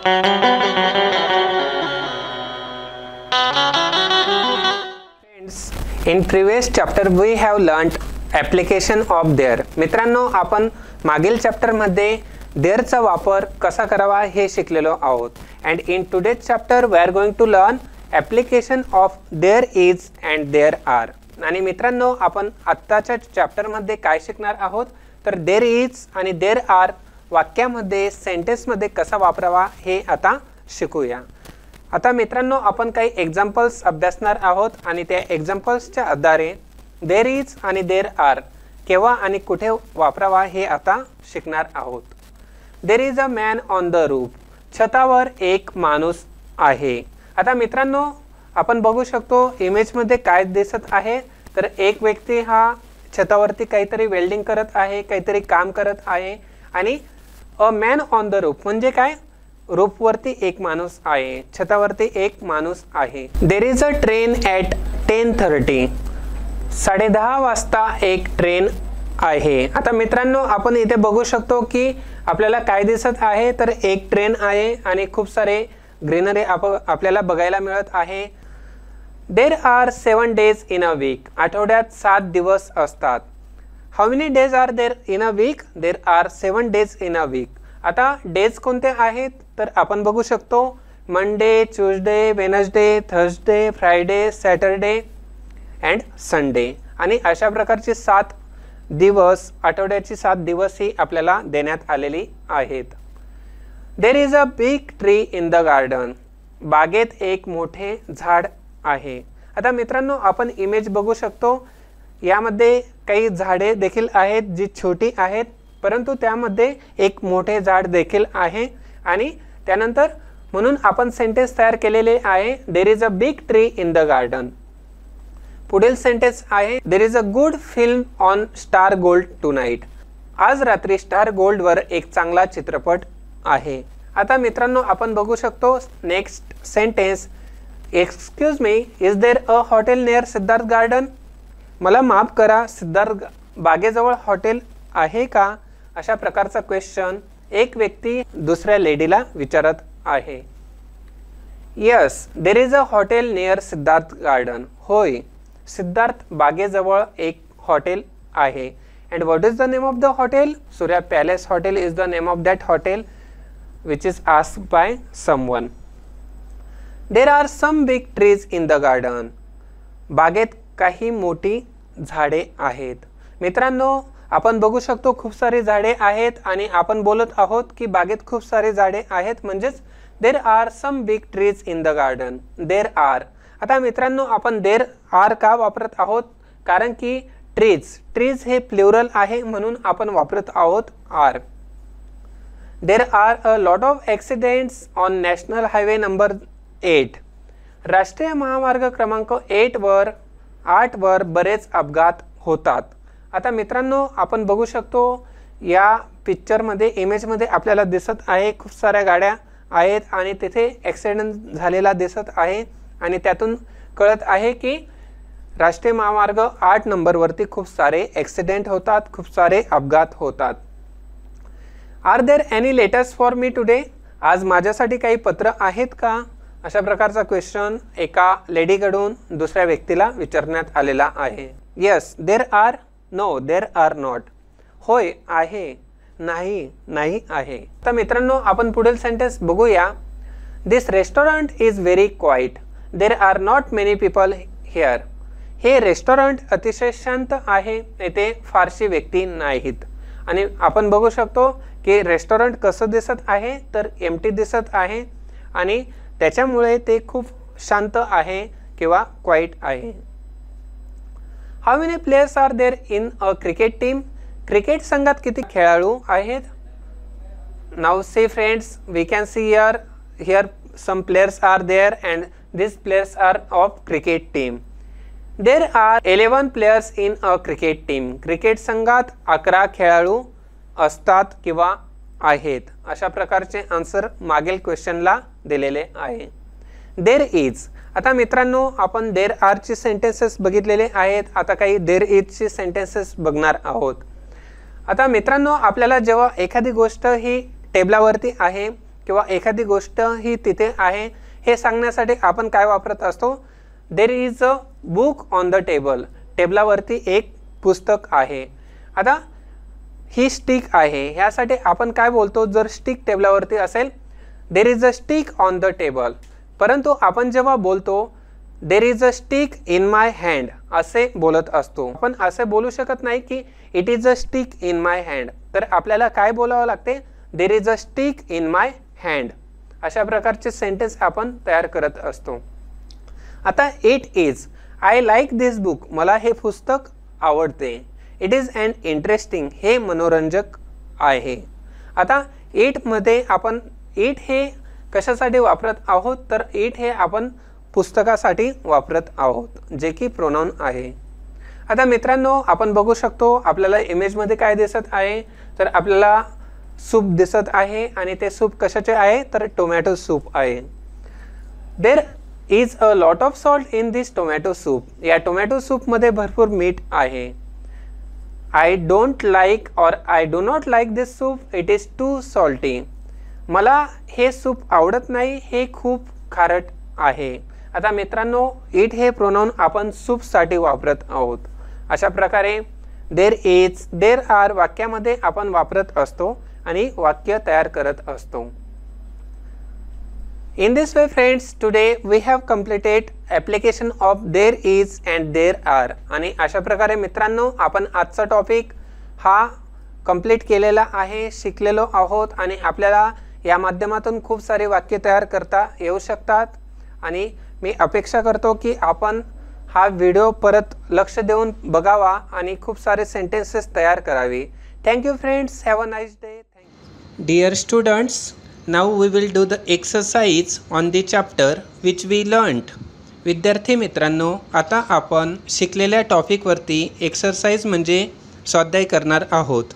In previous chapter we have learnt application of there. मित्रांनो, आपण मागील चॅप्टर मध्ये there चा वापर कसा करावा हे शिकलेलो आहोत. And in today's chapter we are going to learn application of there is and there are. आणि मित्रांनो, आपण आत्ताच्या चॅप्टर मध्ये काय शिकणार आहोत तर there is आणि there are वाक्यामध्ये सेंटेन्स मध्ये कसा वापरावा हे आता शिकूया. आता मित्रांनो, आपण काही एक्झाम्पल्स अभ्यासणार आहोत आणि त्या एक्झाम्पल्सच्या आधारे देर इज आणि देर आर केव्हा आणि कुठे वापरावा हे आता शिकणार आहोत. देर is a man on the roof. छतावर एक माणूस आहे. आता मित्रांनो, आपण बघू शकतो इमेजमध्ये काय दिसत आहे तर एक व्यक्ती हा छतावरती काहीतरी वेल्डिंग करत आहे, काहीतरी काम करत आहे. आणि a man on the roof म्हणजे काय, रूफवरती एक माणूस आहे, छतावरती एक माणूस आहे. There is a train at 10:30. 10:30 वाजता एक ट्रेन आहे. आता मित्रांनो, आपण इथे बघू शकतो की आपल्याला काय दिसत आहे तर एक ट्रेन आहे आणि खूप सारे ग्रीनरी आपल्याला बघायला मिळत आहे. There are 7 days in a week. आठवड्यात 7 दिवस असतात. How many days R there in a week. There are 7 days in a week. आता डेज कोणते आहेत तर आपण बघू शकतो Monday, Tuesday, Wednesday, Thursday, Friday, Saturday and Sunday. आणि अशा प्रकारचे 7 दिवस, आठवड्याची 7 दिवस ही आपल्याला देण्यात आलेली आहेत. देर is a big tree in the garden. बागेत एक मोठे झाड आहे. आता मित्रांनो, आपण इमेज बघू शकतो, यामध्ये काही झाडे देखील आहेत जी छोटी आहेत, परंतु त्यामध्ये एक मोठे झाड देखील आहे. आणि त्यानंतर म्हणून आपण सेंटेन्स तयार केलेले आहे there is a big tree in the garden. पुढील सेंटेन्स आहे there is a good film on Star Gold tonight. आज रात्री स्टार गोल्डवर एक चांगला चित्रपट आहे. आता मित्रांनो, आपण बघू शकतो next sentence, excuse me, is there a hotel near Siddharth garden. मला माफ करा, सिद्धार्थ बागेजवळ हॉटेल आहे का, अशा प्रकारचा क्वेश्चन एक व्यक्ती दुसऱ्या लेडीला विचारत आहे. Yes, there is a hotel near Siddharth garden. होय, सिद्धार्थ बागेजवळ एक हॉटेल आहे. And what is the name of the hotel. Surya palace hotel is the name of that hotel which is asked by someone. There are some big trees in the garden. बागेत काही मोठी झाडे आहेत. मित्रांनो, आपण बघू शकतो खूप सारी झाडे आहेत आणि आपण बोलत आहोत की बागेत खूप सारे झाडे आहेत, म्हणजेच there are some big trees in the garden. There are. आता मित्रांनो, आपण देर आर का वापरत आहोत कारण की ट्रीज हे प्लुरल आहे म्हणून आपण वापरत आहोत are. There are a lot of accidents on national highway number 8. राष्ट्रीय महामार्ग क्रमांक 8 वर बरेच अपघात होतात. आता मित्रांनो, आपण बघू शकतो या पिक्चरमध्ये, इमेजमध्ये आपल्याला दिसत आहे खूप साऱ्या गाड्या आहेत आणि तिथे ॲक्सिडेंट झालेला दिसत आहे आणि त्यातून कळत आहे की राष्ट्रीय महामार्ग 8 नंबरवरती खूप सारे ॲक्सिडेंट होतात, खूप सारे अपघात होतात. Are there any letters for me today. आज माझ्यासाठी काही पत्र आहेत का, अशा प्रकारचा क्वेश्चन एका लेडीकडून दुसऱ्या व्यक्तीला विचारण्यात आलेला आहे. Yes, there are. No, there are not. होय, आहे. नाही, नाही आहे. तर मित्रांनो, आपण पुढील सेंटेन्स बघूया. This restaurant is very quiet. There are not many people here. हे रेस्टॉरंट अतिशय शांत आहे, येथे फारशी व्यक्ती नाहीत. आणि आपण बघू शकतो की रेस्टॉरंट कसं दिसत आहे तर एम्प्टी दिसत आहे आणि त्याच्यामुळे ते खूप शांत आहे किंवा क्वाईट आहे. How many players are there in a cricket team. Cricket संघात किती खेळाडू आहेत. Now see friends, we can see here some players are there and this players are of cricket team. There are 11 players in a cricket team. Cricket संघात 11 खेळाडू असतात किंवा आहेत. अशा प्रकारचे आन्सर मागील क्वेश्चनला दिलेले आहे. There is. आता मित्रांनो, आपण देर आरची सेंटेन्सेस बघितलेले आहेत. आता काही देर इजची सेंटेन्सेस बघणार आहोत. आता मित्रांनो, आपल्याला जेव्हा एखादी गोष्ट ही टेबलावरती आहे किंवा एखादी गोष्ट ही तिथे आहे हे सांगण्यासाठी आपण काय वापरत असतो? There is a book on the table. टेबलावरती एक पुस्तक आहे. आता ही स्टिक आहे ह्यासाठी आपण काय बोलतो? जर स्टिक टेबलावरती असेल देर is a stick on the table. परंतु आपण जेव्हा बोलतो देर is a stick in my hand असे बोलत असतो. आपण असे बोलू शकत नाही की it is a stick in my hand. तर आपल्याला काय बोलावं लागते? देर is a stick in my hand. अशा प्रकारचे सेंटेन्स आपण तयार करत असतो. आता it is, I like this book, मला हे पुस्तक आवडते. इट इज अँड इंटरेस्टिंग, हे मनोरंजक आहे. आता इटमध्ये आपण इट हे कशासाठी वापरत आहोत? तर इट हे आपण पुस्तकासाठी वापरत आहोत, जे की प्रोनाउन आहे. आता मित्रांनो आपण बघू शकतो आपल्याला इमेजमध्ये काय दिसत आहे? तर आपल्याला सूप दिसत आहे आणि ते सूप कशाचे आहे? तर टोमॅटो सूप आहे. There is a lot of salt in this tomato soup, या टोमॅटो सूपमध्ये भरपूर मीठ आहे. I don't like or I do not like this soup, it is too salty, मला हे सूप आवडत नाही, हे खूप खारट आहे. आता मित्रांनो इट हे प्रोनाउन आपण सूपसाठी वापरत आहोत. अशा प्रकारे देर इज, देर आर वाक्यामध्ये आपण वापरत असतो आणि वाक्य तयार करत असतो. In this way friends, today we have completed application of there is and there are. आणि अशा प्रकारे मित्रांनो आपण आजचा टॉपिक हा कंप्लीट केलेला आहे, शिकलेलो आहोत आणि आपल्याला या माध्यमातून खूप सारे वाक्य तयार करता येऊ शकतात. आणि मी अपेक्षा करतो की आपण हा व्हिडिओ परत लक्ष देऊन बघावा आणि खूप सारे सेंटेन्सेस तयार करावे. Thank you friends, have a nice day. Dear students, now we will do the exercise on the chapter which we learned. विद्यार्थी मित्रांनो आता आपण शिकलेल्या टॉपिकवरती एक्सरसाइज म्हणजे स्वाध्याय करणार आहोत.